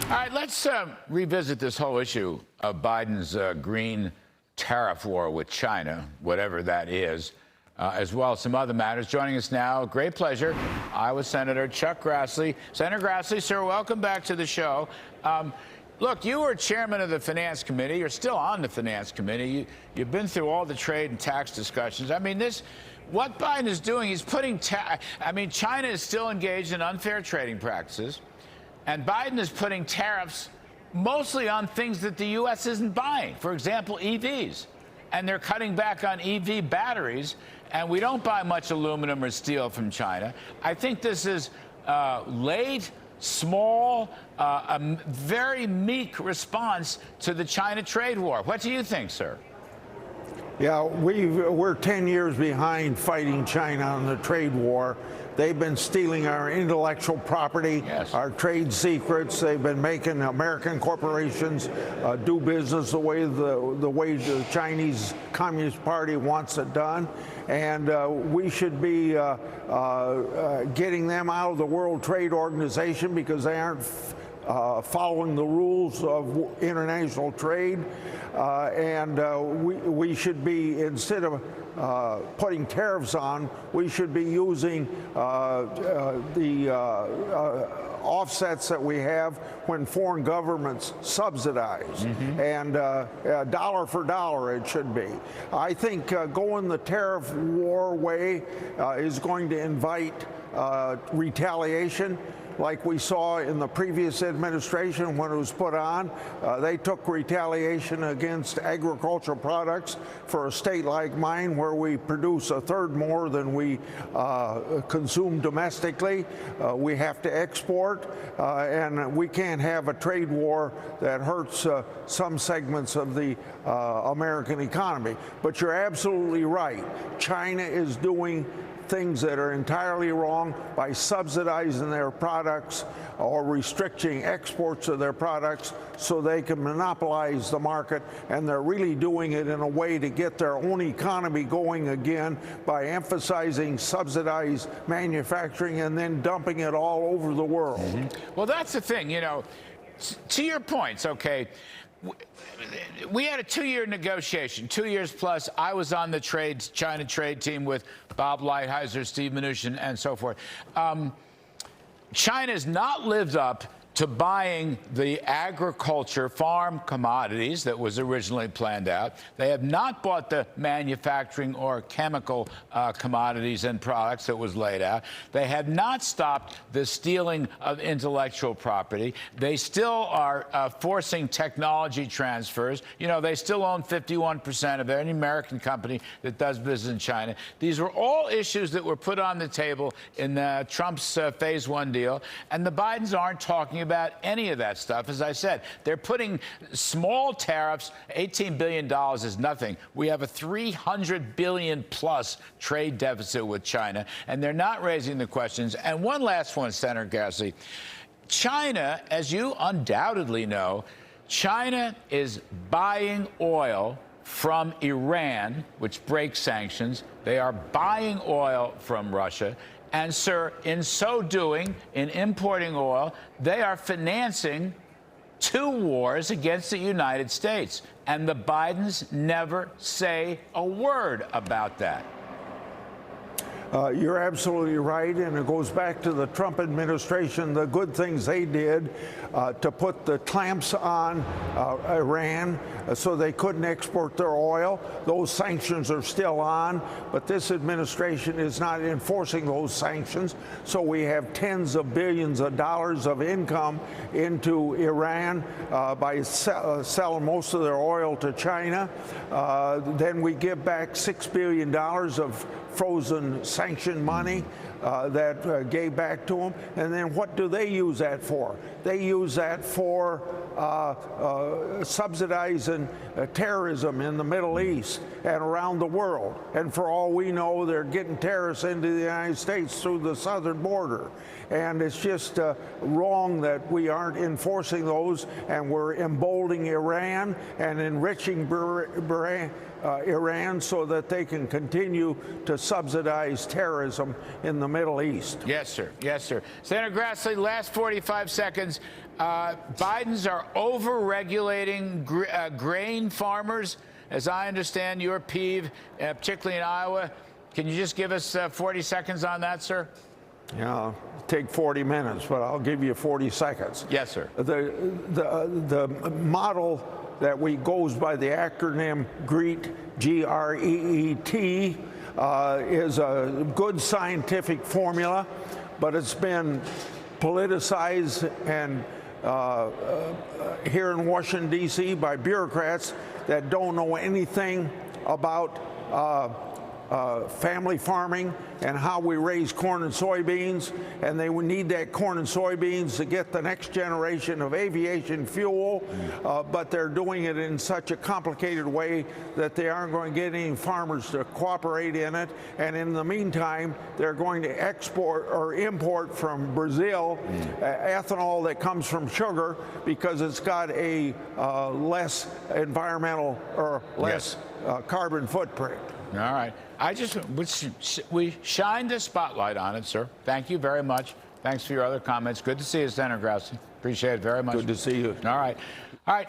All right, let's revisit this whole issue of Biden's green tariff war with China, whatever that is, as well as some other matters. Joining us now, great pleasure, Iowa Senator Chuck Grassley. Senator Grassley, sir, welcome back to the show. Look, you were chairman of the Finance Committee. You're still on the Finance Committee. You've been through all the trade and tax discussions. I mean, what Biden is doing, he's putting, China is still engaged in unfair trading practices. And Biden is putting tariffs mostly on things that the U.S. isn't buying. For example, EVs. And they're cutting back on EV batteries. And we don't buy much aluminum or steel from China. I think this is late, small, a very meek response to the China trade war. What do you think, sir? Yeah, we're 10 years behind fighting China on the trade war. They've been stealing our intellectual property, yes, our trade secrets. They've been making American corporations do business the way the Chinese Communist Party wants it done. And we should be getting them out of the World Trade Organization because they aren't following the rules of international trade. We should be, instead of putting tariffs on, we should be using the offsets that we have when foreign governments subsidize. And dollar for dollar it should be. I think going the tariff war way is going to invite retaliation. Like we saw in the previous administration when it was put on. They took retaliation against agricultural products for a state like mine where we produce a third more than we consume domestically. We have to export, and we can't have a trade war that hurts some segments of the American economy. But you're absolutely right. China is doing things that are entirely wrong by subsidizing their products or restricting exports of their products so they can monopolize the market. And they're really doing it in a way to get their own economy going again by emphasizing subsidized manufacturing and then dumping it all over the world. Well, that's the thing, you know, to your points, okay. We had a 2-year negotiation, 2 years plus. I was on the China trade team with Bob Lighthizer, Steve Mnuchin, and so forth. China has not lived up to buying the agriculture farm commodities that was originally planned out. They have not bought the manufacturing or chemical commodities and products that was laid out. They have not stopped the stealing of intellectual property. They still are forcing technology transfers. You know, they still own 51% of any American company that does business in China. These were all issues that were put on the table in Trump's Phase 1 deal, and the Bidens aren't talking about any of that stuff. As I said, they're putting small tariffs. $18 billion is nothing. We have a $300 billion plus trade deficit with China, and they're not raising the questions. And one last one, Senator Grassley. China, as you undoubtedly know, China is buying oil from Iran, which breaks sanctions. They are buying oil from Russia. And, sir, in so doing, in importing oil, they are financing 2 wars against the United States. And the Bidens never say a word about that. You're absolutely right, and it goes back to the Trump administration, the good things they did to put the clamps on Iran so they couldn't export their oil. Those sanctions are still on, but this administration is not enforcing those sanctions. So we have tens of billions of dollars of income into Iran by selling most of their oil to China. Then we give back $6 billion of frozen sanction money that gave back to them. And then what do they use that for? They use that for subsidizing terrorism in the Middle East and around the world. And for all we know, they're getting terrorists into the United States through the southern border. And it's just wrong that we aren't enforcing those, and we're emboldening Iran and enriching Iran so that they can continue to subsidize terrorism in the Middle East. Yes, sir. Yes, sir. Senator Grassley, last 45 seconds. Bidens are over-regulating grain farmers, as I understand your peeve, particularly in Iowa. Can you just give us 40 seconds on that, sir? Yeah, take 40 minutes, but I'll give you 40 seconds. Yes, sir. The model that goes by the acronym GREET, G-R-E-E-T, is a good scientific formula, but it's been politicized and here in Washington, D.C. by bureaucrats that don't know anything about family farming and how we raise corn and soybeans, and they would need that corn and soybeans to get the next generation of aviation fuel, but they're doing it in such a complicated way that they aren't going to get any farmers to cooperate in it, and in the meantime they're going to export or import from Brazil ethanol that comes from sugar because it's got a less environmental or less carbon footprint. All right. We shined a spotlight on it, sir. Thank you very much. Thanks for your other comments. Good to see you, Senator Grassley. Appreciate it very much. Good to see you. All right.